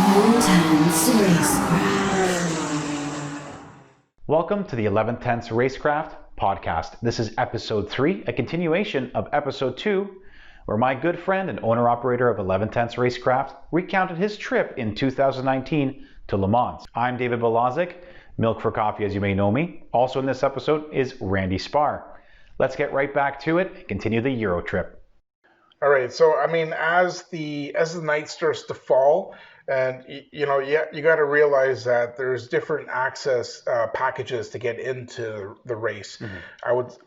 11Tenths Racecraft. Welcome to the 11Tenths Racecraft podcast. This is episode 3, a continuation of episode 2, where my good friend and owner-operator of 11Tenths Racecraft recounted his trip in 2019 to Le Mans. I'm David Balazic, Milk for Coffee as you may know me. Also in this episode is Randy Spar. Let's get right back to it and continue the Euro trip. All right, so I mean, as the night starts to fall, and you got to realize that there's different access packages to get into the race. Mm-hmm.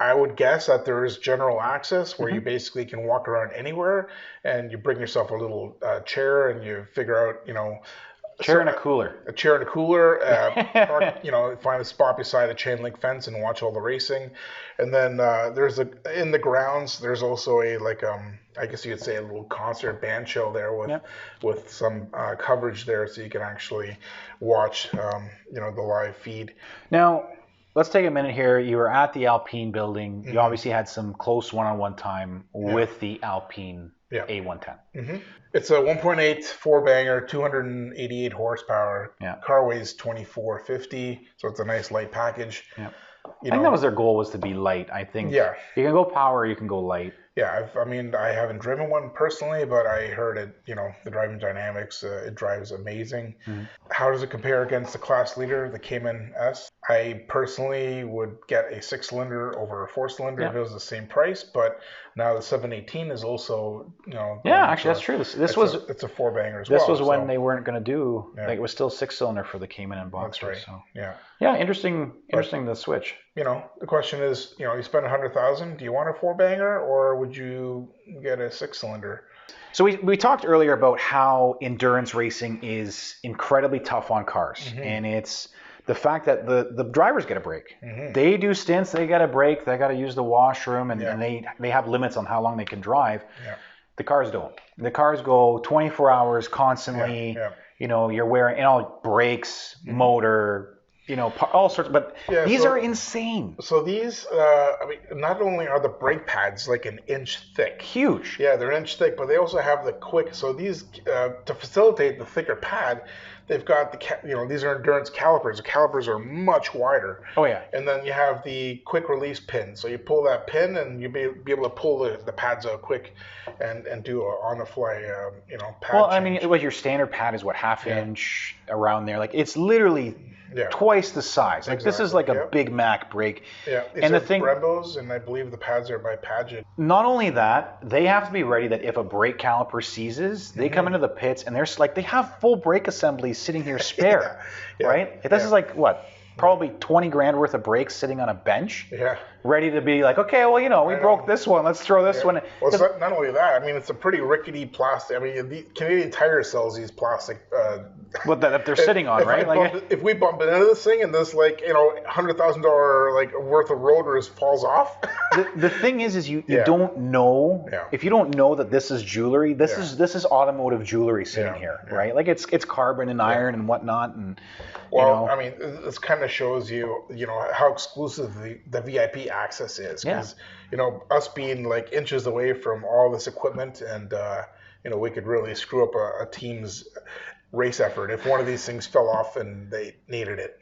I would guess that there is general access where you basically can walk around anywhere, and you bring yourself a little chair, and you figure out A chair and a cooler, park, find a spot beside a chain link fence and watch all the racing. And then in the grounds, there's also I guess you could say a little concert band show there with some coverage there, so you can actually watch, the live feed. Now, let's take a minute here. You were at the Alpine building. Mm-hmm. You obviously had some close one-on-one time with the Alpine A110. Mm-hmm. It's a 1.8 four-banger, 288 horsepower. Yeah. Car weighs 2450, so it's a nice light package. Yeah. I think that was their goal, was to be light. I think you can go power, you can go light. Yeah, I haven't driven one personally, but I heard it, the driving dynamics, it drives amazing. Mm-hmm. How does it compare against the class leader, the Cayman S? I personally would get a 6-cylinder over a 4-cylinder if it was the same price, but now the 718 is also, actually that's true. It's a four-banger as well. This was when they weren't going to do, it was still 6-cylinder for the Cayman and Boxster. That's right, so. Yeah, interesting the switch. The question is, you spend $100,000, do you want a four-banger or would you get a 6-cylinder? So we talked earlier about how endurance racing is incredibly tough on cars, mm-hmm. and it's the fact that the drivers get a break. Mm-hmm. They do stints, they got a break, they got to use the washroom, and they have limits on how long they can drive. Yeah. The cars don't. The cars go 24 hours constantly. Yeah. Yeah. You're wearing brakes, mm-hmm. motor, all sorts, but these are insane. So these, not only are the brake pads like an inch thick. Huge. Yeah, they're an inch thick, but they also have the quick, so these, to facilitate the thicker pad, they've got these are endurance calipers. The calipers are much wider. Oh yeah. And then you have the quick release pin. So you pull that pin and you'll be able to pull the pads out quick and do a on the fly, pad change. Your standard pad is what, half inch around there. Like it's literally twice the size. Like this is like a Big Mac brake. Yeah. These are Brembos, and I believe the pads are by Padgett. Not only that, they have to be ready that if a brake caliper seizes, they come into the pits and they have full brake assemblies sitting here spare, right? This is like what? Probably 20 grand worth of brakes sitting on a bench, ready to be like, okay, well, we broke this one, let's throw this one. Well, it's not only that. It's a pretty rickety plastic. The Canadian Tire sells these plastic. That they're sitting on, right? If we bump into this thing and this $100,000 worth of rotors falls off. the thing is you don't know if you don't know that this is jewelry. This is automotive jewelry sitting here, right? Like it's carbon and iron and whatnot, and. This kind of shows you, how exclusive the VIP access is. Because, us being like inches away from all this equipment and, we could really screw up a team's race effort if one of these things fell off and they needed it.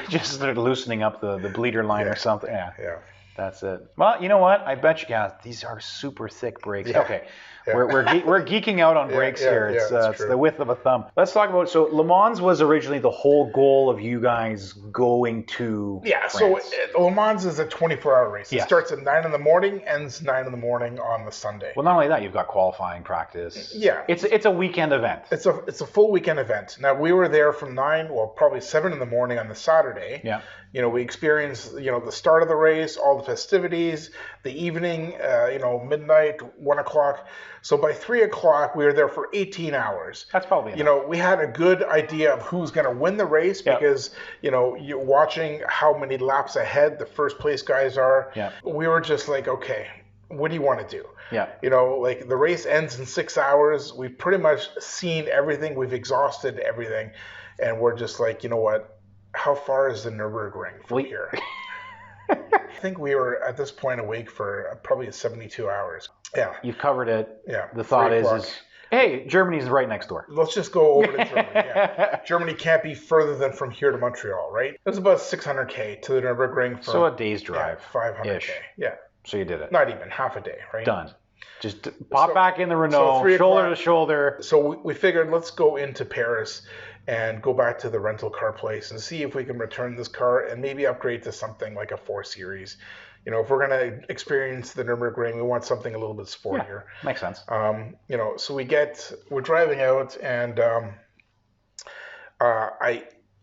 just loosening up the bleeder line or something. Yeah. That's it. Well, you know what? I bet you, these are super thick brakes. Yeah. Okay. Yeah. We're geeking out on brakes here. It's the width of a thumb. Let's talk about, so Le Mans was originally the whole goal of you guys going to France. So Le Mans is a 24-hour race. It starts at 9 in the morning, ends 9 in the morning on the Sunday. Well, not only that, you've got qualifying practice. Yeah. It's a weekend event. It's a full weekend event. Now, we were there from 9, probably 7 in the morning on the Saturday. Yeah. We experienced, the start of the race, all the festivities, the evening, midnight, 1 o'clock. So by 3 o'clock, we were there for 18 hours. That's probably enough. We had a good idea of who's going to win the race because, you're watching how many laps ahead the first place guys are. Yeah. We were just like, okay, what do you want to do? Yeah. The race ends in 6 hours. We've pretty much seen everything. We've exhausted everything. And we're just like, you know what? How far is the Nurburgring from here? I think we were at this point awake for probably 72 hours. Yeah. You've covered it. Yeah. The thought is Hey, Germany's right next door. Let's just go over to Germany. Yeah. Germany can't be further than from here to Montreal, right? It was about 600K to the Nurburgring. So a day's drive. Yeah, 500K. Yeah. So you did it. Not even half a day, right? Done. Just pop back in the Renault, shoulder to shoulder. So we figured let's go into Paris and go back to the rental car place and see if we can return this car and maybe upgrade to something like a 4 Series. You know, if we're going to experience the Nurburgring, we want something a little bit sportier. Yeah, makes sense. You know, so we're driving out, and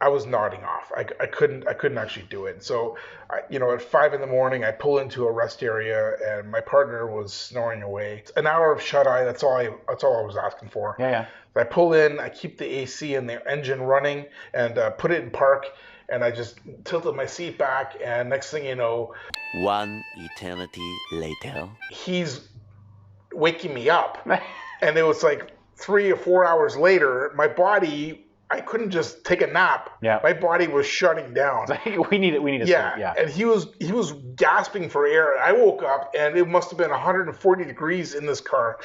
I was nodding off. I couldn't actually do it. So, you know, at 5 a.m, I pull into a rest area, and my partner was snoring away. An hour of shut eye. That's all I was asking for. Yeah. I pull in. I keep the AC and the engine running, and put it in park. And I just tilted my seat back, and next thing you know, 1 eternity later, he's waking me up. And it was like 3 or 4 hours later, my body, I couldn't just take a nap. Yeah. My body was shutting down. we need to sleep. Yeah. And he was gasping for air. I woke up, and it must have been 140 degrees in this car.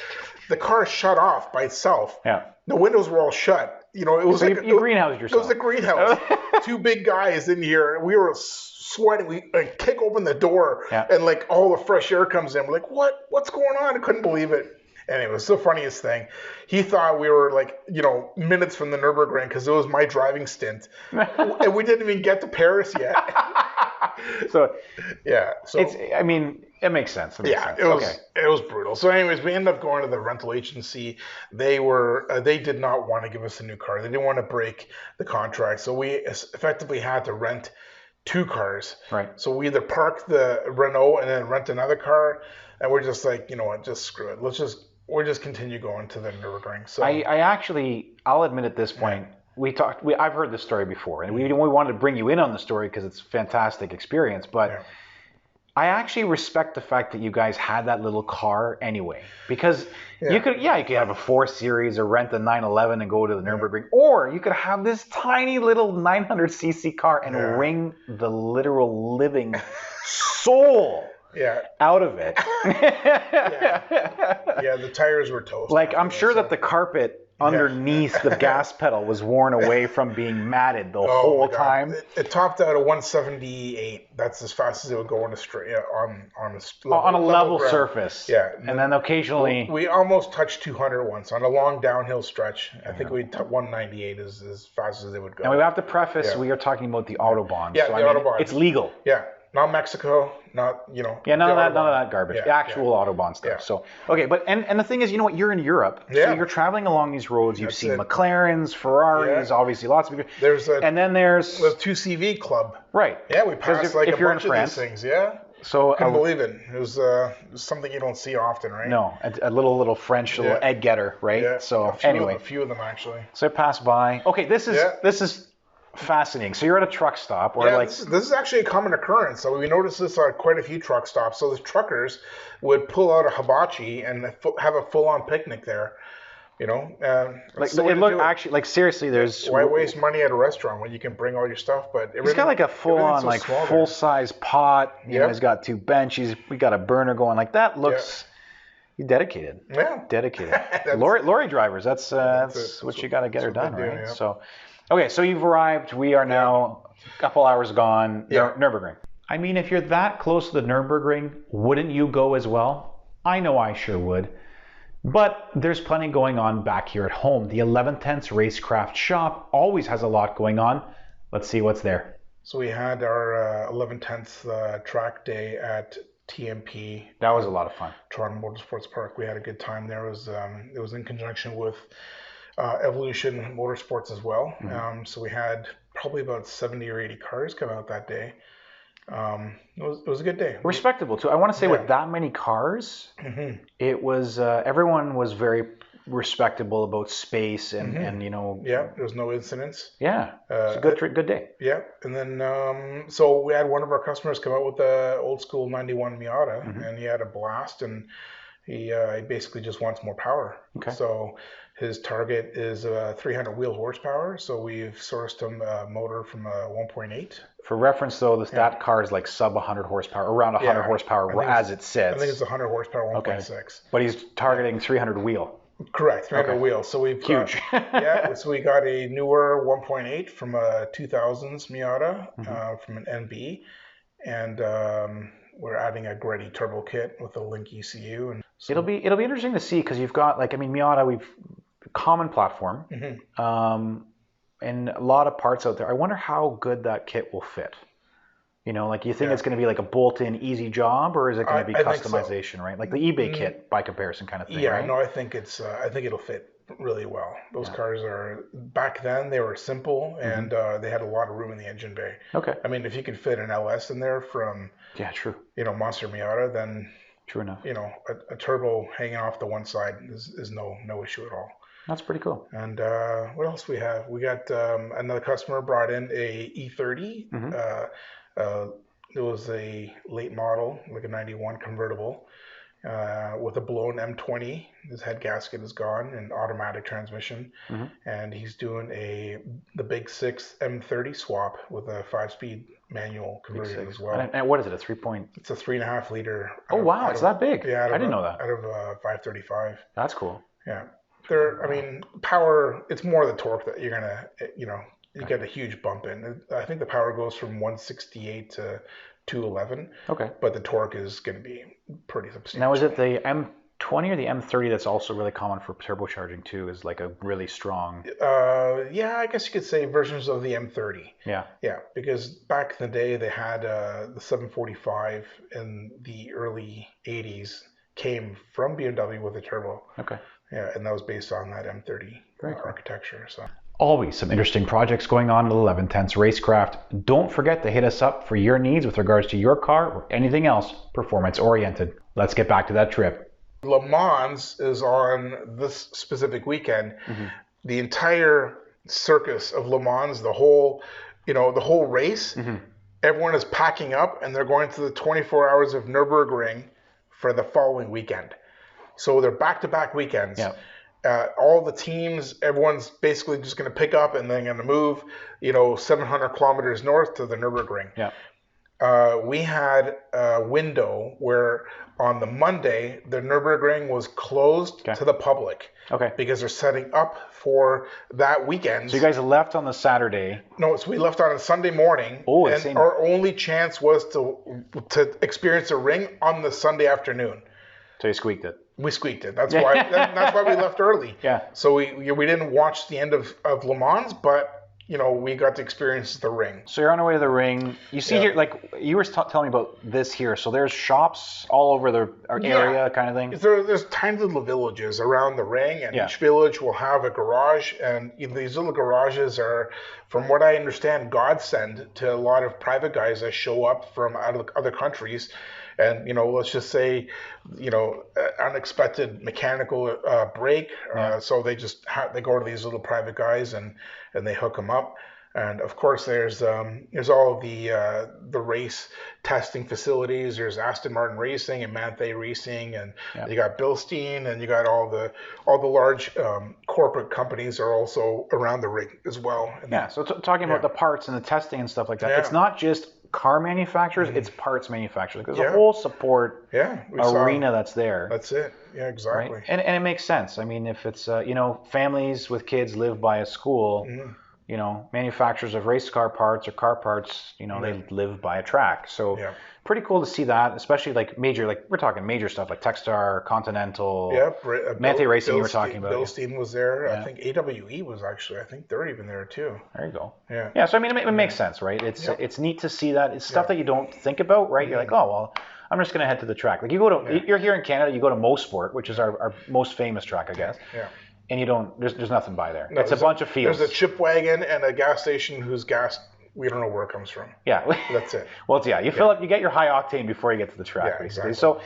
The car shut off by itself. Yeah. The windows were all shut. You know, it was so you greenhoused yourself. It was a greenhouse. 2 big guys in here. We were sweating. We kick open the door, and like all the fresh air comes in. We're like, what's going on? I couldn't believe it. Anyway, it was the funniest thing. He thought we were like, you know, minutes from the Nurburgring because it was my driving stint, and we didn't even get to Paris yet. So it makes sense. It was brutal. So anyways, we ended up going to the rental agency. They did not want to give us a new car. They didn't want to break the contract. So we effectively had to rent 2 cars. Right. So we either park the Renault and then rent another car, and we're just like, you know what, just screw it. We'll just continue going to the Nurburgring. So I'll admit at this point, I've heard this story before, and we wanted to bring you in on the story because it's a fantastic experience, but I actually respect the fact that you guys had that little car anyway, because you could have a 4 Series or rent a 911 and go to the Nürburgring, or you could have this tiny little 900cc car and wring the literal living soul out of it. The tires were toast. Like, I'm sure that the carpet underneath the gas pedal was worn away from being matted the whole time. It topped out at 178. That's as fast as it would go on a straight on a level surface. Yeah, and then occasionally we almost touched 200 once on a long downhill stretch. I think 198 is as fast as it would go. And we have to preface: we are talking about the Autobahn. Yeah, so, the Autobahn. It's legal. Yeah. Not Mexico, not, you know. Yeah, none of that garbage. The actual Autobahn stuff. Yeah. So, okay, but and the thing is, you know what, you're in Europe. So you're traveling along these roads. You've seen McLarens, Ferraris, obviously lots of people. There's the 2CV club. Right. Yeah, we passed like a bunch of these things. Yeah. So couldn't believe it. It was something you don't see often, right? No, a little French little egg getter, right? Yeah. So a few of them actually. So I passed by. Okay, this is fascinating. So you're at a truck stop, or this is actually a common occurrence. So we noticed this at quite a few truck stops. So the truckers would pull out a hibachi and have a full-on picnic there. You know, actually, like seriously, there's why waste money at a restaurant when you can bring all your stuff? But he's got like a full-on full-size pot. You know, he's got 2 benches. We got a burner going. Like that looks. You're dedicated. Yeah. Dedicated. Lorry drivers. That's what you got to get her done, right? Yeah. So. Okay, so you've arrived. We are now a couple hours gone. Nürburgring. I mean, if you're that close to the Nürburgring, wouldn't you go as well? I know I sure would. But there's plenty going on back here at home. The 11Tenths Racecraft shop always has a lot going on. Let's see what's there. So we had our 11Tenths track day at TMP. That was a lot of fun. Toronto Motorsports Park. We had a good time there. It was in conjunction with Evolution Motorsports as well. Mm-hmm. So we had probably about 70 or 80 cars come out that day. It was a good day. Respectable too. I want to say with that many cars, it was everyone was very respectable about space and you know. Yeah, there was no incidents. Yeah, it's a good day. Yeah, and then so we had one of our customers come out with the old school 91 Miata, and he had a blast, and he basically just wants more power. Okay. So his target is 300 wheel horsepower. So we've sourced him a motor from a 1.8. For reference, though, that car is like sub 100 horsepower, around 100 horsepower as it sits. I think it's 100 horsepower 1.6. Okay. But he's targeting 300 wheel. Correct, manual wheels. So we've huge. So we got a newer 1.8 from a 2000s Miata from an NB, and we're adding a Greddy turbo kit with a Link ECU. And so it'll be interesting to see because you've got Miata, we've common platform, and a lot of parts out there. I wonder how good that kit will fit. You think it's going to be like a bolt-in easy job, or is it going to be customization, right? Like the eBay kit by comparison kind of thing, right? No, I think it'll fit really well. Those cars back then they were simple and they had a lot of room in the engine bay. Okay. I mean, if you could fit an LS in there from true. Monster Miata, then true enough. A turbo hanging off the one side is no issue at all. That's pretty cool. And what else we have? We got another customer brought in a E30. It was a late model, like a 91 convertible, with a blown M20. His head gasket is gone and automatic transmission. And he's doing the Big 6 M30 swap with a 5-speed manual conversion as well. And what is it? A 3 It's a 3.5 liter. Oh wow, it's that big. Yeah, I didn't know that. Out of 535. That's cool. Yeah. Power, it's more the torque that you're gonna, you get a huge bump in. I think the power goes from 168 to 211. Okay. But the torque is going to be pretty substantial. Now, is it the M20 or the M30 that's also really common for turbocharging too? Is like a really strong. I guess you could say versions of the M30. Yeah. Yeah, because back in the day they had the 745 in the early 80s came from BMW with a turbo. Okay. Yeah, and that was based on that M30 architecture. So. Always some interesting projects going on at 11Tenths Racecraft. Don't forget to hit us up for your needs with regards to your car or anything else performance oriented. Let's get back to that trip. Le Mans is on this specific weekend. The entire circus of Le Mans, the whole race, everyone is packing up and they're going to the 24 hours of Nurburgring for the following weekend. So they're back-to-back weekends. Yeah. All the teams, everyone's basically just going to pick up and then going to move, 700 kilometers north to the Nurburgring. Yeah. We had a window where on the Monday, the Nurburgring was closed to the public. Okay. Because they're setting up for that weekend. So you guys left on the Saturday? No, so we left on a Sunday morning. Oh, and our only chance was to experience a ring on the Sunday afternoon. So you squeaked it. We squeaked it. That's why. That's why we left early. Yeah. So we didn't watch the end of Le Mans, but we got to experience the ring. So you're on your way to the ring. You see here, like you were telling me about this here. So there's shops all over the area, kind of thing. There's tons of little villages around the ring, and each village will have a garage. And these little garages are, from what I understand, godsend to a lot of private guys that show up from out of other countries. And, let's just say, unexpected mechanical break. So they they go to these little private guys and they hook them up. And of course, there's all of the race testing facilities. There's Aston Martin Racing and Manthey Racing, and you got Bilstein, and you got all the large corporate companies are also around the ring as well. And so talking about the parts and the testing and stuff like that, it's not just car manufacturers, it's parts manufacturers. There's a whole support arena that's there. That's it. Yeah, exactly. Right? And it makes sense. I mean, if it's families with kids live by a school, manufacturers of race car parts or car parts, they live by a track. So pretty cool to see that, especially we're talking major stuff like Techstar, Continental, Manthey Racing you were talking about. Bilstein was there. I think AWE was I think they're even there too. There you go. Yeah. So I mean, it makes sense, right? It's neat to see that. It's stuff that you don't think about, right? You're like, oh well, I'm just gonna head to the track. Like you're here in Canada, you go to Mosport, which is our most famous track, I guess. Yeah. And you don't. There's nothing by there. No, it's a bunch of fields. There's a chip wagon and a gas station whose gas we don't know where it comes from. Yeah, that's it. Well, you fill up, you get your high octane before you get to the track, basically. Exactly.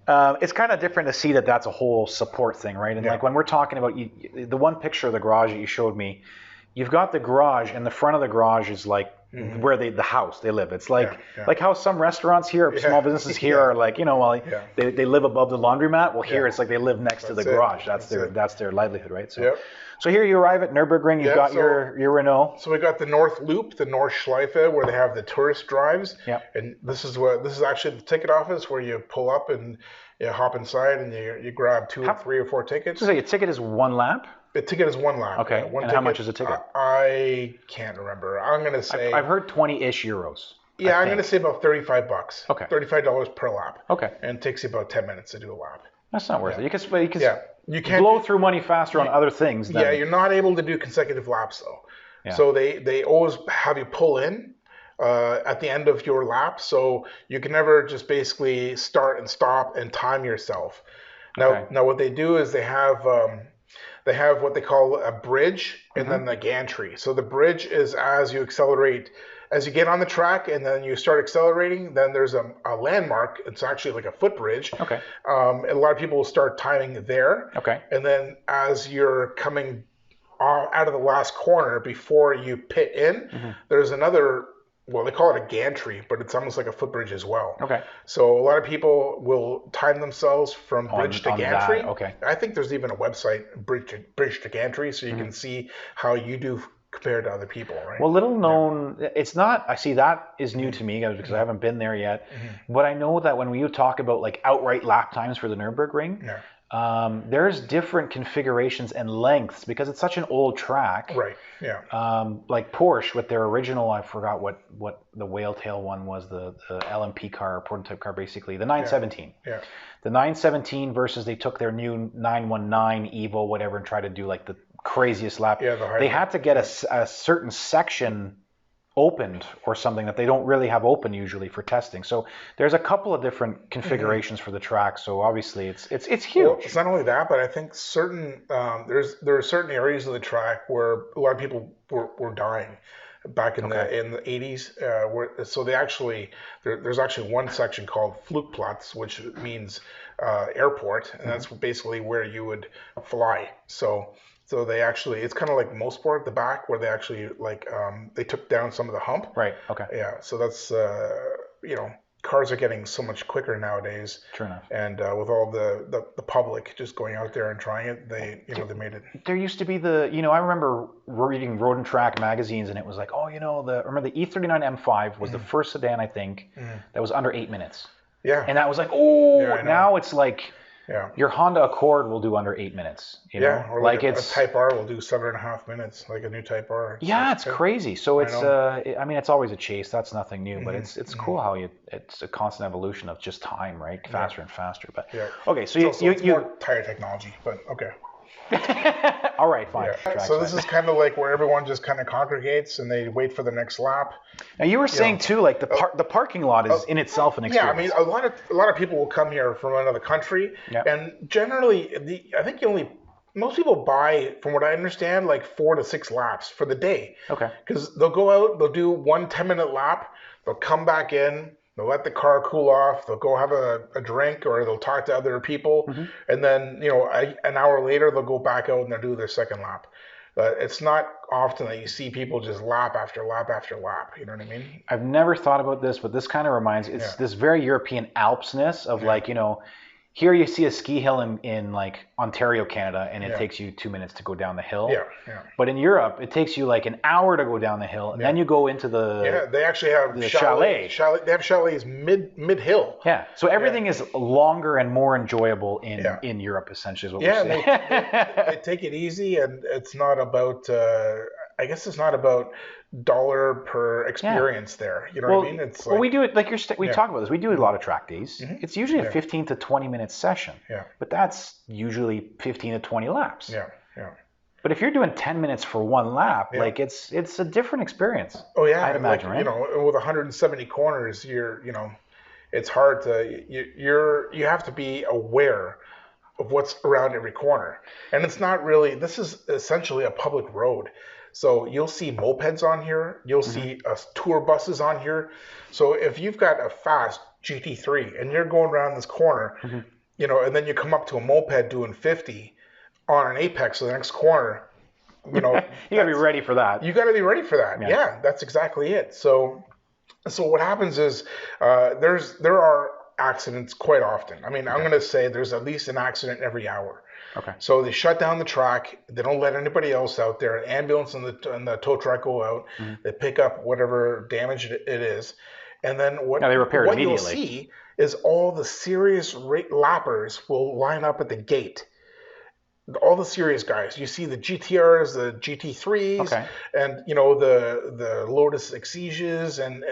So it's kind of different to see that that's a whole support thing, right? And like when we're talking about the one picture of the garage that you showed me, you've got the garage, and the front of the garage is like where the house they live. It's like how some restaurants here, small businesses here are like, they live above the laundromat. Well, here it's like they live next to the garage. That's their livelihood, right? So, so here you arrive at Nurburgring. You've got your Renault. So we got the North Loop, the North Schleife, where they have the tourist drives. Yeah. And this is actually the ticket office where you pull up and you hop inside and you grab 2 or 3 or 4 tickets. So your ticket is 1 lap? The ticket is 1 lap. Okay. One and ticket. How much is a ticket? I can't remember. I'm going to say... I've heard 20-ish euros. Yeah, I'm going to say about $35. Okay. $35 per lap. Okay. And it takes you about 10 minutes to do a lap. That's not worth it. You can blow through money faster on other things. Yeah, you're not able to do consecutive laps, though. Yeah. So they always have you pull in at the end of your lap, so you can never just basically start and stop and time yourself. Now what they do is they have what they call a bridge and then the gantry. So the bridge is as you accelerate, as you get on the track and then you start accelerating, then there's a landmark. It's actually like a footbridge. Okay. A lot of people will start timing there. Okay. And then as you're coming out of the last corner before you pit in, there's another, well, they call it a gantry, but it's almost like a footbridge as well. Okay. So a lot of people will time themselves from bridge to gantry. Okay. I think there's even a website, bridge to gantry, so you can see how you do compared to other people, right? Well, little known, it's not, I see that is new to me because I haven't been there yet. But I know that when we talk about like outright lap times for the Nurburgring, there's different configurations and lengths because it's such an old track. Right. Yeah. Like Porsche with their original, I forgot what the whale tail one was, the LMP car, prototype car, basically the 917. Yeah. The 917 versus they took their new 919 Evo, whatever, and tried to do like the craziest lap. Yeah, they had to get a certain section opened or something that they don't really have open usually for testing. So there's a couple of different configurations for the track. So obviously it's huge. Well, it's not only that, but I think there are certain areas of the track where a lot of people were dying back in the 80s. So they actually there's actually one section called Flugplatz, which means airport, and that's basically where you would fly. So they actually, it's kind of like Mosport at the back where they actually they took down some of the hump. Right. Okay. Yeah. So that's, cars are getting so much quicker nowadays. True enough. And with all the public just going out there and trying it, they made it. There used to be I remember reading Road and Track magazines and it was like, remember the E39 M5 was the first sedan, I think, that was under 8 minutes. Yeah. And that was like, now it's like, your Honda Accord will do under 8 minutes. You know? Or like a Type R will do 7.5 minutes, like a new Type R. Yeah, it's crazy. So it's, it's always a chase. That's nothing new, but it's cool how it's a constant evolution of just time, right? Faster and faster. But okay, so it's more tire technology, but okay. All right, fine. Yeah. So this is kind of like where everyone just kind of congregates and they wait for the next lap. Now you were saying too, like the parking lot is in itself an experience. Yeah, I mean a lot of people will come here from another country, and generally I think most people buy, from what I understand, like 4 to 6 laps for the day. Okay. Because they'll go out, they'll do 1 10-minute lap, they'll come back in. They'll let the car cool off. They'll go have a drink, or they'll talk to other people, and then an hour later they'll go back out and they'll do their second lap. It's not often that you see people just lap after lap after lap. You know what I mean? I've never thought about this, but this kind of reminds it's this very European Alpsness of here you see a ski hill in like Ontario, Canada, and it takes you 2 minutes to go down the hill. Yeah. But in Europe, it takes you like an hour to go down the hill, and then you go into the they actually have chalet. They have chalets mid hill. Yeah. So everything is longer and more enjoyable in Europe, essentially. Is what we're saying. They take it easy, and it's not about. I guess it's not about dollar per experience there. You know what I mean? It's we do it like we talk about this. We do a lot of track days. It's usually a 15 to 20 minute session. Yeah. But that's usually 15 to 20 laps. Yeah. But if you're doing 10 minutes for one lap, like it's a different experience. Oh yeah, I'd imagine, right? With 170 corners, it's hard to you have to be aware of what's around every corner, and it's not really. This is essentially a public road. So you'll see mopeds on here. You'll see tour buses on here. So if you've got a fast GT3 and you're going around this corner, and then you come up to a moped doing 50 on an apex of the next corner, you got to be ready for that. You got to be ready for that. Yeah, that's exactly it. So what happens is there are accidents quite often. I mean, I'm going to say there's at least an accident every hour. Okay. So they shut down the track. They don't let anybody else out there. An ambulance and the tow truck go out. They pick up whatever damage it is. And then what you'll see is all the serious lappers will line up at the gate. All the serious guys. You see the GTRs, the GT3s, and the Lotus Exiges, and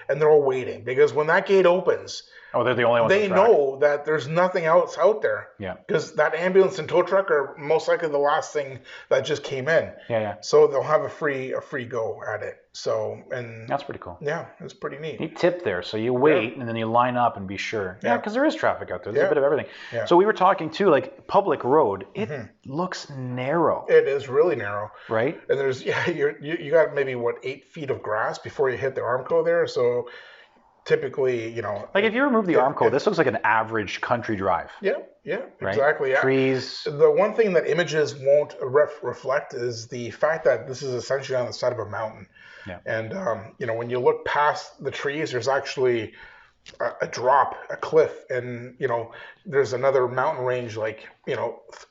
they're all waiting because when that gate opens, they're the only ones. They know that there's nothing else out there. Yeah. Because that ambulance and tow truck are most likely the last thing that just came in. Yeah. So they'll have a free go at it. So that's pretty cool. Yeah, it's pretty neat. Neat tip there. So you wait and then you line up and be sure. Yeah, because there is traffic out there. There's a bit of everything. Yeah. So we were talking too, like public road. It looks narrow. It is really narrow. Right. And there's you got maybe 8 feet of grass before you hit the Armco there. So typically, like if you remove the Armco, this looks like an average country drive. Yeah, right? Exactly. Yeah. Trees. The one thing that images won't reflect is the fact that this is essentially on the side of a mountain. Yeah. And when you look past the trees, there's actually a drop, a cliff, and there's another mountain range like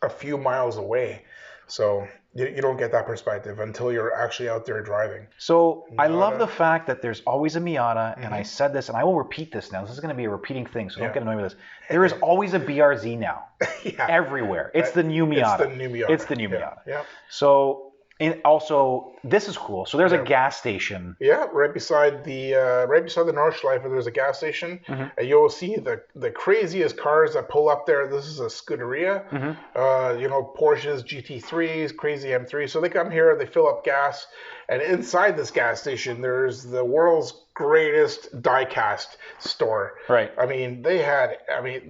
a few miles away. So you don't get that perspective until you're actually out there driving. So I love the fact that there's always a Miata, and I said this, and I will repeat this now. This is going to be a repeating thing, so don't get annoyed with this. There is always a BRZ now, everywhere. It's the new Miata. It's the new Miata. Yeah. So also, this is cool. So there's a gas station. Yeah, right beside the Nordschleife, there's a gas station. And you'll see the craziest cars that pull up there. This is a Scuderia. Porsches, GT3s, crazy M3s. So they come here, they fill up gas, and inside this gas station, there's the world's greatest die-cast store. Right. I mean, it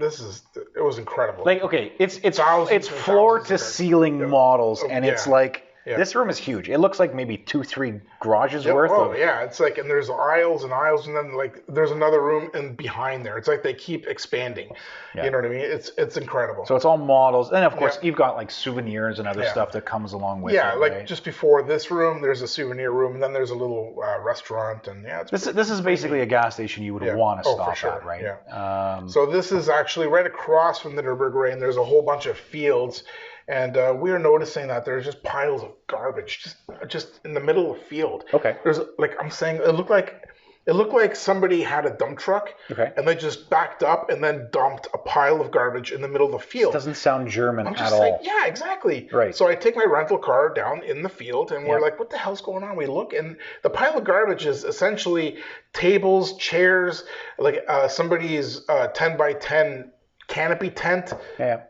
was incredible. Like, okay, it's floor to ceiling models, and it's like. Yeah. This room is huge. It looks like maybe 2-3 garages worth. It's like, and there's aisles and aisles, and then like there's another room in behind there. It's like they keep expanding. Yeah. You know what I mean? It's incredible. So it's all models, and of course you've got like souvenirs and other stuff that comes along with it. Yeah, like just before this room, there's a souvenir room, and then there's a little restaurant, and this is basically a gas station you would want to stop at, right? Yeah. So this is actually right across from the Nurburgring. There's a whole bunch of fields. And we are noticing that there's just piles of garbage just in the middle of the field. Okay. There's it looked like somebody had a dump truck and they just backed up and then dumped a pile of garbage in the middle of the field. It doesn't sound German at all. Like, yeah, exactly. Right. So I take my rental car down in the field and we're like, what the hell's going on? We look and the pile of garbage is essentially tables, chairs, like somebody's 10 by 10 canopy tent. Yeah.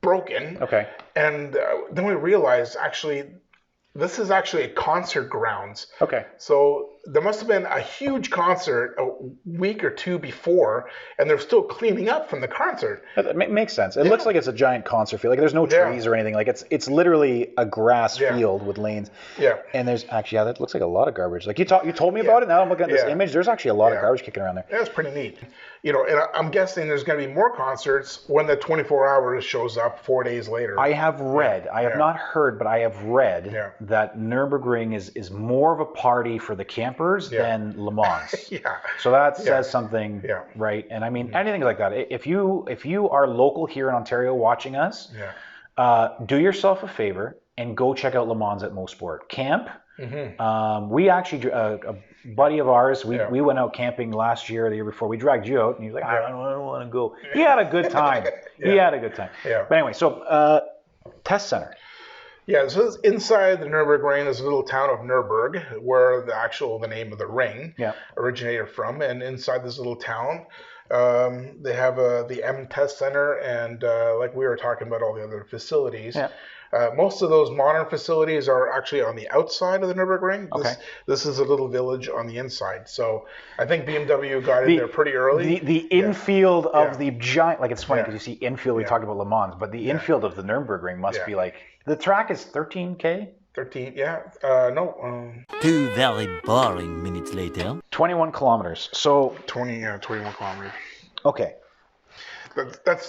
Broken. Okay. And then we realized this is actually a concert grounds. Okay. So there must have been a huge concert a week or two before, and they're still cleaning up from the concert. That makes sense. It looks like it's a giant concert field. Like there's no trees or anything. Like it's literally a grass field with lanes. Yeah. And there's actually that looks like a lot of garbage. Like you told me about it. Now I'm looking at this image. There's actually a lot of garbage kicking around there. Yeah, it's pretty neat. And I'm guessing there's going to be more concerts when the 24 hours shows up 4 days later. I have read, I have not heard, but I have read that Nurburgring is more of a party for the campers than Le Mans. So that says something, right? And I mean, anything like that. If you are local here in Ontario watching us, do yourself a favor and go check out Le Mans at Mosport. Camp. We actually, a buddy of ours, we went out camping last year, the year before. We dragged you out, and he was like, I don't want to go. He had a good time. He had a good time. But anyway, so test center. Yeah, so it's inside the Nurburgring. There's a little town of Nurburg, where the name of the ring originated from. And inside this little town, they have the M Test Center, and like we were talking about all the other facilities. Most of those modern facilities are actually on the outside of the Nurburgring. This is a little village on the inside. So I think BMW got in there pretty early. The infield of the giant, like it's funny because you see infield, we talked about Le Mans, but the infield of the Nurburgring must be like, the track is 13K? 13, no. 2 very boring minutes later. 21 kilometers. So 21 kilometers. Okay. That's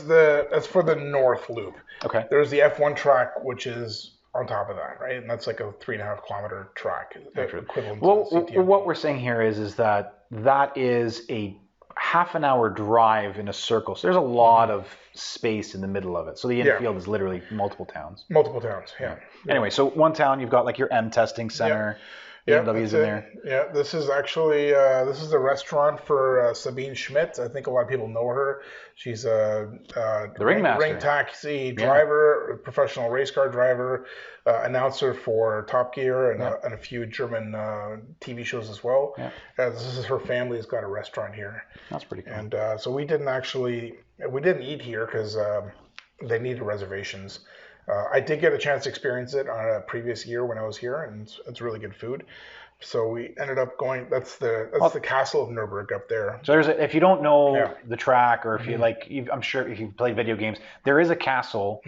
for the north loop. Okay. There's the F1 track, which is on top of that, right? And that's like a 3.5 kilometer track, equivalent well, to CTM. what we're saying here is that is a half an hour drive in a circle. So there's a lot of space in the middle of it. So the infield is literally multiple towns. Multiple towns, yeah. Anyway, so one town, you've got like your M testing center. BMW's in there. Yeah, this is actually this is a restaurant for Sabine Schmidt. I think a lot of people know her. She's a the ringmaster, ring taxi driver, professional race car driver, announcer for Top Gear and a few German TV shows as well. Yeah. This is her family's got a restaurant here. That's pretty cool. And so we didn't eat here because they needed reservations. I did get a chance to experience it on a previous year when I was here, and it's really good food. So we ended up going. That's the castle of Nurburgring up there. So if you don't know the track, or if you I'm sure if you played video games, there is a castle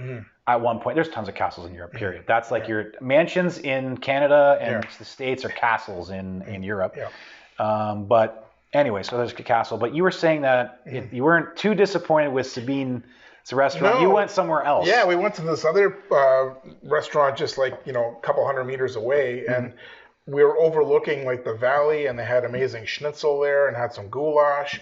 at one point. There's tons of castles in Europe. Period. That's like your mansions in Canada and the States are castles in Europe. Yeah. But anyway, so there's a castle. But you were saying that you weren't too disappointed with Sabine. It's a restaurant. No. You went somewhere else. Yeah, we went to this other restaurant just like, a couple hundred meters away. And we were overlooking like the valley, and they had amazing schnitzel there and had some goulash.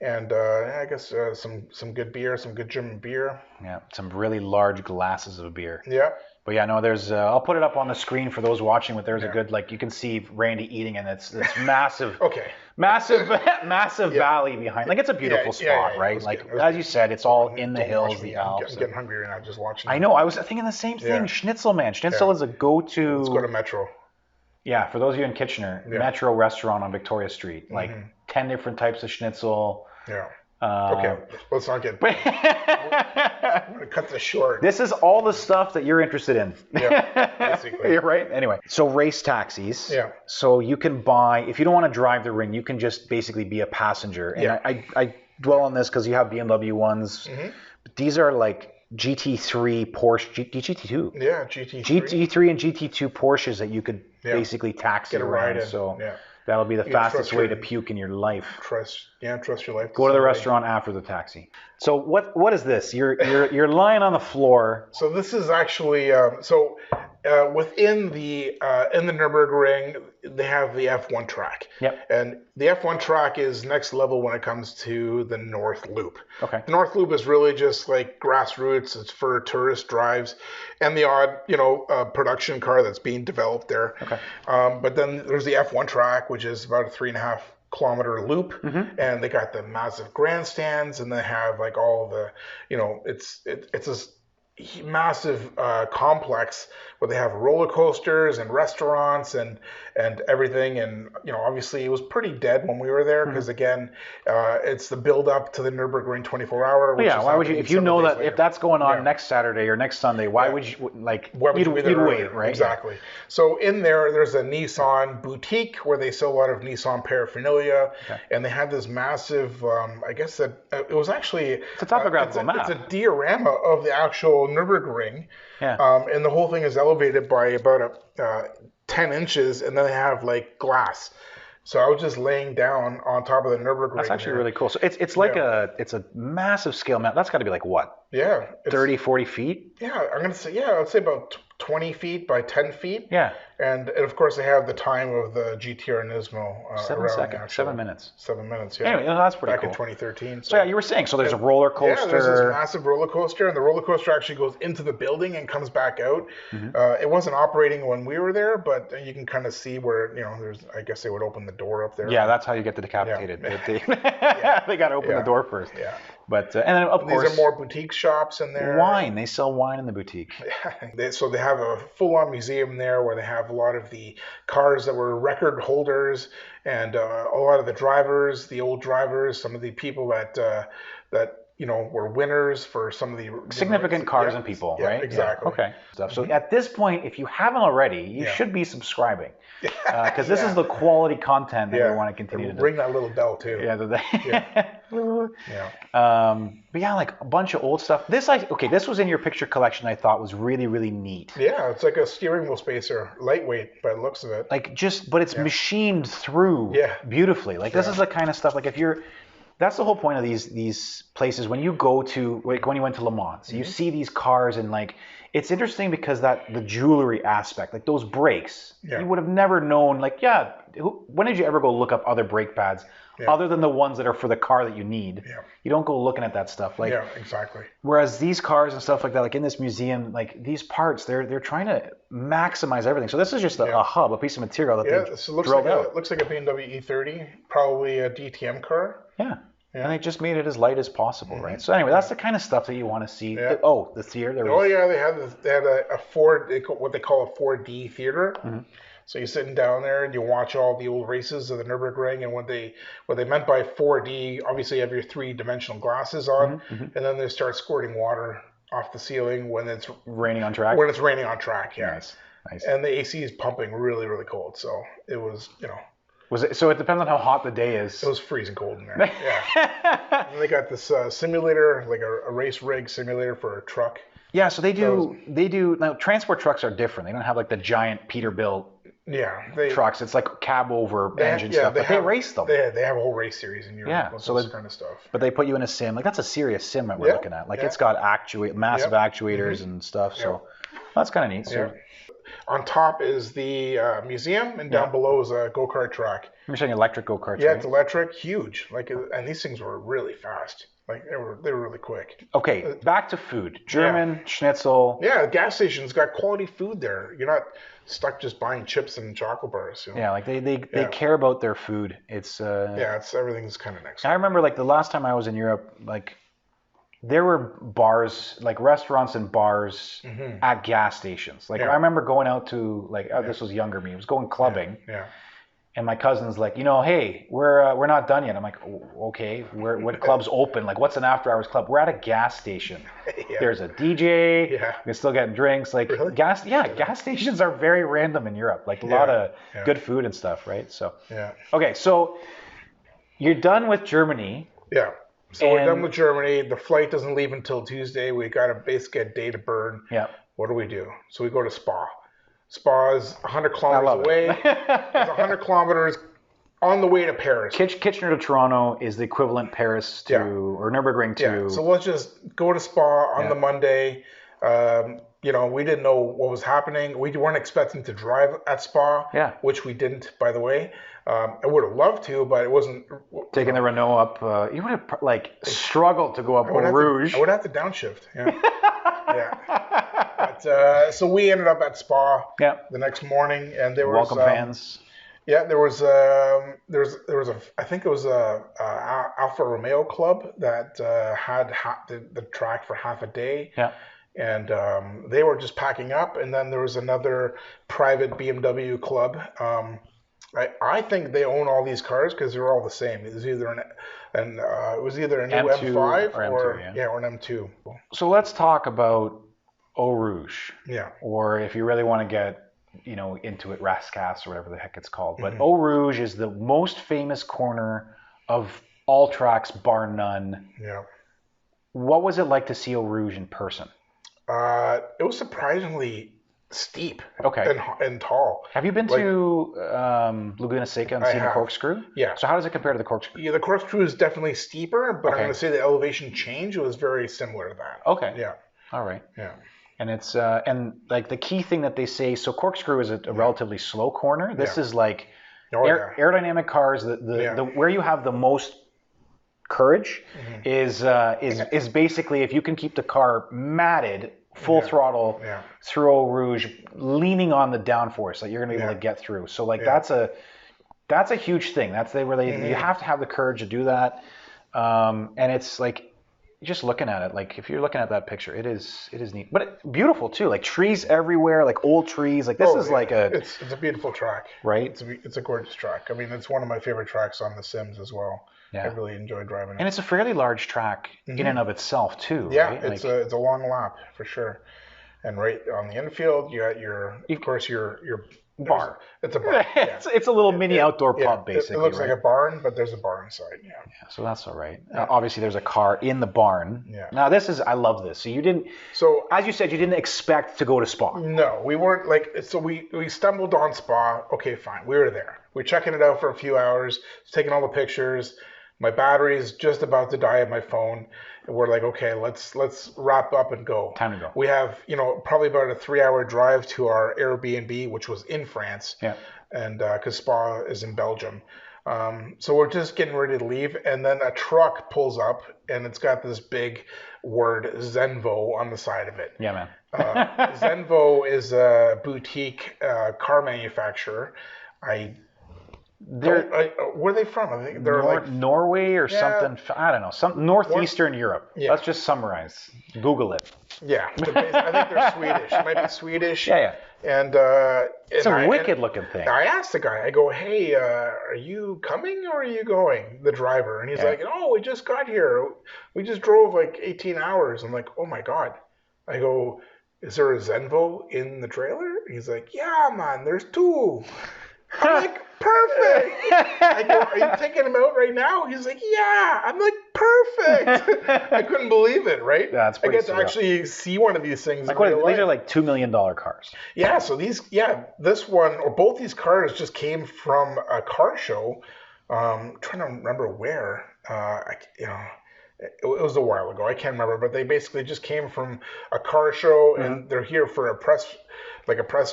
And I guess some good beer, some good German beer. Yeah, some really large glasses of beer. Yeah. But yeah, no, there's. I'll put it up on the screen for those watching. But there's a good, you can see Randy eating, and it's massive. Massive valley behind. Like it's a beautiful spot, right? As you said, it's all in the hills, the Alps. I'm getting hungry right now just watching. I know. I was thinking the same thing. Schnitzel, man. Schnitzel is a go-to. Let's go to Metro. Yeah, for those of you in Kitchener, Metro restaurant on Victoria Street. 10 different types of schnitzel. Yeah. Okay, let's not get. I'm gonna cut this short. This is all the stuff that you're interested in. Yeah, basically. You're right. Anyway, so race taxis. Yeah. So you can buy, if you don't want to drive the ring, you can just basically be a passenger. And I dwell on this because you have BMW ones. But these are like GT3 Porsche, GT2. Yeah, GT3. GT3 and GT2 Porsches that you could basically taxi around. So that'll be the fastest way to puke in your life. Trust your life. Go to the restaurant after the taxi. So what is this? You're lying on the floor. So this is actually within the Nurburgring, they have the F1 track. Yep. And the F1 track is next level when it comes to the North Loop. Okay. The North Loop is really just like grassroots. It's for tourist drives and the odd, production car that's being developed there. Okay. But then there's the F1 track, which is about a 3.5 kilometer loop, and they got the massive grandstands, and they have like all the, it's this massive complex where they have roller coasters and restaurants and everything, and obviously it was pretty dead when we were there because again it's the build up to the Nurburgring 24-hour. Why would you, if you know that if that's going on next Saturday or next Sunday, why would you you'd wait, right? Exactly. So in there's a Nissan boutique where they sell a lot of Nissan paraphernalia, and they had this massive I guess that it was actually it's a topographical map. It's a diorama of the actual Nurburgring. Yeah. And the whole thing is elevated by about 10 inches, and then they have like glass. So I was just laying down on top of the Nurburgring. That's actually really cool. So it's like it's a massive scale map. That's got to be like what? Yeah. 30, 40 feet? Yeah, I'd say about 20 feet by 10 feet. Yeah. And of course they have the time of the GTR Nismo. 7 seconds. 7 minutes. 7 minutes, yeah. Anyway, that's pretty cool. Back in 2013. So yeah, you were saying, so there's a roller coaster. Yeah, there's this massive roller coaster, and the roller coaster actually goes into the building and comes back out. It wasn't operating when we were there, but you can kind of see where, I guess they would open the door up there. Yeah, that's how you get the decapitated. Yeah. They got to open the door first. Yeah. But and then of course these are more boutique shops in there. Wine, they sell wine in the boutique. So they have a full-on museum there where they have a lot of the cars that were record holders and a lot of the drivers, the old drivers, some of the people that were winners for some of the significant cars and people, right? Exactly. Okay. So at this point, if you haven't already, you should be subscribing because this is the quality content that we want to continue to do. Ring that little bell too. But yeah, like a bunch of old stuff. This was in your picture collection. I thought was really, really neat. Yeah, it's like a steering wheel spacer, lightweight by the looks of it. But it's machined through beautifully. Like this is the kind of stuff. Like if you're that's the whole point of these places. When you go to, like when you went to Le Mans, you see these cars and like, it's interesting because the jewelry aspect, like those brakes, you would have never known, like, when did you ever go look up other brake pads other than the ones that are for the car that you need? Yeah. You don't go looking at that stuff. Like, yeah, exactly. Whereas these cars and stuff like that, like in this museum, like these parts, they're trying to maximize everything. So this is just a hub, a piece of material that they drilled out. It looks like a BMW E30, probably a DTM car. Yeah. And they just made it as light as possible, right? So anyway, that's the kind of stuff that you want to see. Yeah. The theater. They had a what they call a 4D theater. So you're sitting down there and you watch all the old races of the Nurburgring, and what they meant by 4D, obviously you have your 3-dimensional glasses on, and then they start squirting water off the ceiling when it's raining on track. When it's raining on track, yeah. Nice. And the AC is pumping really, really cold, so it was, Was it? So it depends on how hot the day is. It was freezing cold in there. Yeah. And they got this simulator, like a race rig simulator for a truck. Yeah. So they do. Now transport trucks are different. They don't have like the giant Peterbilt. Trucks. It's like cab over engine stuff. But they race them. They have a whole race series in Europe. So this kind of stuff. But they put you in a sim. Like that's a serious sim that we're looking at. Like it's got massive actuators and stuff. So that's kind of neat. So. On top is the museum, and down below is a go-kart track. You're saying electric go-karts, Yeah, right? It's electric, huge. And these things were really fast. Like they were really quick. Okay, back to food. German schnitzel. Yeah, the gas station's got quality food there. You're not stuck just buying chips and chocolate bars. Yeah, like they care about their food. It's everything's kind of next. I remember like the last time I was in Europe, like there were bars, like restaurants and bars at gas stations. Like I remember going out to this was younger me. I was going clubbing. Yeah. And my cousin's like, hey, we're not done yet. I'm like, okay, what club's open? Like, what's an after-hours club? We're at a gas station. There's a DJ. We're still getting drinks. Like gas stations are very random in Europe. Like a lot of good food and stuff, right? So okay, so you're done with Germany. Yeah. So we're done with Germany. The flight doesn't leave until Tuesday. We got a basically a day to burn. Yeah. What do we do? So we go to Spa. Spa is 100 kilometers away. It's 100 kilometers on the way to Paris. Kitchener to Toronto is the equivalent Paris to, or Nurburgring to. Yeah. So let's just go to Spa on the Monday. We didn't know what was happening. We weren't expecting to drive at Spa, which we didn't, by the way. I would have loved to, but it wasn't. Taking the Renault up, you would have struggled to go up Eau Rouge. I would have to downshift. Yeah. But, so we ended up at Spa the next morning, and there was welcome fans. Yeah, there was a I think it was a Alfa Romeo club that had the track for half a day. Yeah. And they were just packing up, and then there was another private BMW club. I think they own all these cars because they're all the same. It was either a new M5 or an M2. So let's talk about Eau Rouge. Yeah. Or if you really want to get into it, Rascasse or whatever the heck it's called. But Eau Rouge is the most famous corner of all tracks, bar none. Yeah. What was it like to see Eau Rouge in person? It was surprisingly steep and tall. Have you been to Laguna Seca and seen the corkscrew? Yeah. So how does it compare to the corkscrew? Yeah, the corkscrew is definitely steeper, but I'm going to say the elevation change was very similar to that. Okay. Yeah. All right. Yeah. And it's and like the key thing that they say, so corkscrew is a relatively slow corner. This is like aerodynamic cars. The where you have the most courage is basically if you can keep the car matted full throttle through Eau Rouge, leaning on the downforce that you're going to be able to get through. So like that's a huge thing. That's where you have to have the courage to do that. And it's like just looking at it, like if you're looking at that picture, it is neat, but beautiful too. Like trees everywhere, like old trees. Like this is like it's a beautiful track, right? It's a gorgeous track. I mean, it's one of my favorite tracks on the Sims as well. Yeah. I really enjoy driving it. And it's a fairly large track in and of itself too. Yeah, right? it's a long lap for sure. And right on the infield, you got your bar. It's a bar. It's a little mini outdoor pub, basically. It looks like a barn, but there's a bar inside. Yeah. So that's all right. Obviously, there's a car in the barn. Yeah. Now I love this. So you didn't. So as you said, you didn't expect to go to Spa. No, we weren't So we stumbled on Spa. Okay, fine. We were there. We're checking it out for a few hours, taking all the pictures. My battery is just about to die on my phone. And we're like, okay, let's wrap up and go. Time to go. We have, probably about a 3-hour drive to our Airbnb, which was in France. Yeah. And because Spa is in Belgium. So we're just getting ready to leave, and then a truck pulls up, and it's got this big word Zenvo on the side of it. Yeah, man. Zenvo is a boutique car manufacturer. Where are they from? I think they're like Norway or something. I don't know. Some northeastern Europe. Yeah. Let's just summarize. Google it. Yeah, I think they're Swedish. It might be Swedish. Yeah. And it's a wicked looking thing. I asked the guy. I go, "Hey, are you coming or are you going?" The driver, and he's like, "No, we just got here. We just drove like 18 hours." I'm like, "Oh my god." I go, "Is there a Zenvo in the trailer?" He's like, "Yeah, man. There's 2." I'm like, perfect. I go, "Are you taking him out right now?" He's like, "Yeah." I'm like, perfect. I couldn't believe it, right? Yeah, that's pretty I get to actually see one of these things. These are like $2 million cars. Yeah, so this one, or both these cars just came from a car show. I'm trying to remember where. It was a while ago. I can't remember, but they basically just came from a car show, and they're here for a press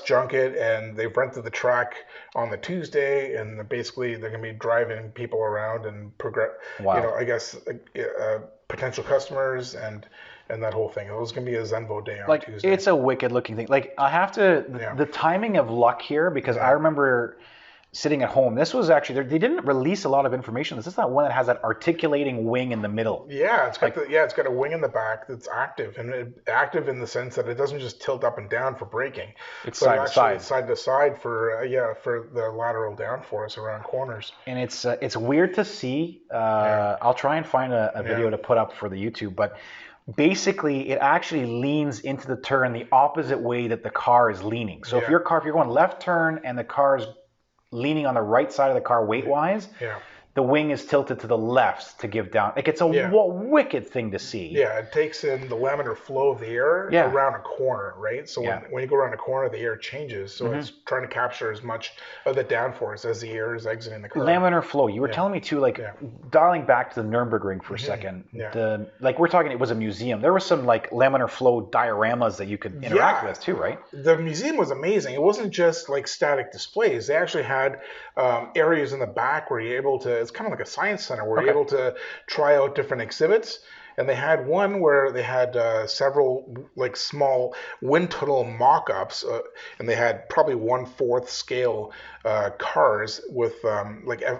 junket, and they've rented the track on the Tuesday, and basically they're going to be driving people around and I guess potential customers and that whole thing. It was going to be a Zenvo day on Tuesday. It's a wicked looking thing. Like I have to the timing of luck here, because I remember sitting at home. This was actually, they didn't release a lot of information. This is that one that has that articulating wing in the middle. Yeah, it's got a wing in the back that's active, and active in the sense that it doesn't just tilt up and down for braking. It's side to side for the lateral downforce around corners. And it's weird to see. I'll try and find a video to put up for the YouTube, but basically it actually leans into the turn the opposite way that the car is leaning. So if you're going left turn and the car's leaning on the right side of the car weight-wise, the wing is tilted to the left to give down. Like, it's a wicked thing to see. Yeah, it takes in the laminar flow of the air around a corner, right? So when you go around a corner, the air changes. So it's trying to capture as much of the downforce as the air is exiting the car. Laminar flow. You were telling me too, dialing back to the Nurburgring for a second. We're talking, it was a museum. There was some laminar flow dioramas that you could interact with too, right? The museum was amazing. It wasn't just static displays. They actually had areas in the back where you're able to, it's kind of like a science center where you're able to try out different exhibits. And they had one where they had several small wind tunnel mock-ups, and they had probably 1/4 scale cars with I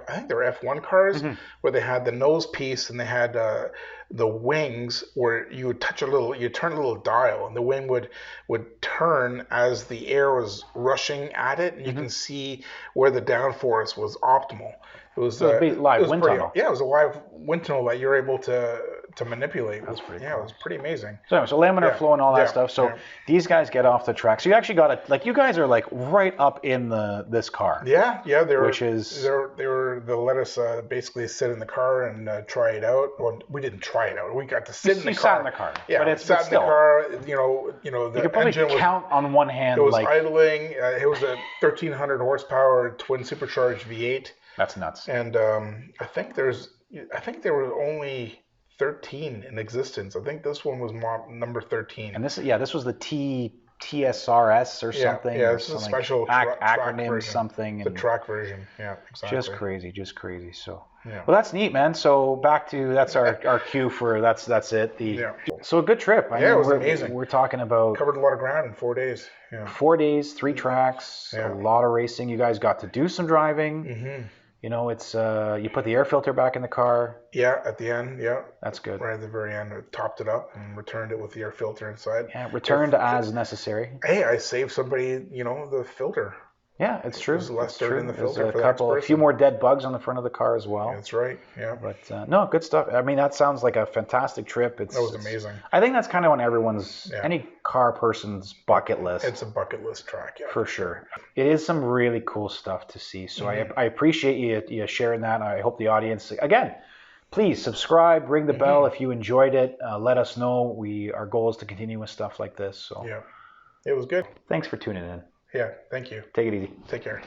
think they were F1 cars, where they had the nose piece and they had the wings where you would turn a little dial, and the wing would turn as the air was rushing at it, and you can see where the downforce was optimal. It was a live wind tunnel. Yeah, it was a live wind tunnel that you're able to manipulate. That's pretty cool. It was pretty amazing. So laminar flow and all that stuff. So these guys get off the track. So you actually got you guys are right up in this car. Yeah, they were they let us basically sit in the car and try it out. Well, we didn't try it out. We got to sit in the car. Sat in the car. Yeah, but sat in the car. The you could probably count on one hand. It was idling. It was a 1,300 horsepower twin supercharged V8. That's nuts. And I think there were only 13 in existence. I think this one was number 13. And this was the TSRS or something. Yeah, this is a special acronym version. Something. The track version. Yeah, exactly. Just crazy. So, well, that's neat, man. So back to that's our cue for that's it. So a good trip. It was amazing. We're talking about covered a lot of ground in 4 days. Yeah. 4 days, 3 tracks, a lot of racing. You guys got to do some driving. Mm-hmm. It's you put the air filter back in the car. Yeah, at the end. Yeah, that's good. Right at the very end, I topped it up and returned it with the air filter inside. Yeah, returned as necessary. Hey, I saved somebody, the filter. Yeah, it's true. There's less dirt in the filter. A few more dead bugs on the front of the car as well. That's right. Yeah. But no, good stuff. I mean, that sounds like a fantastic trip. That was amazing. I think that's kind of on any car person's bucket list. It's a bucket list track, yeah. For sure. It is some really cool stuff to see. So I appreciate you sharing that. I hope the audience, again, please subscribe, ring the bell if you enjoyed it. Let us know. Our goal is to continue with stuff like this. So yeah, it was good. Thanks for tuning in. Yeah, thank you. Take it easy. Take care.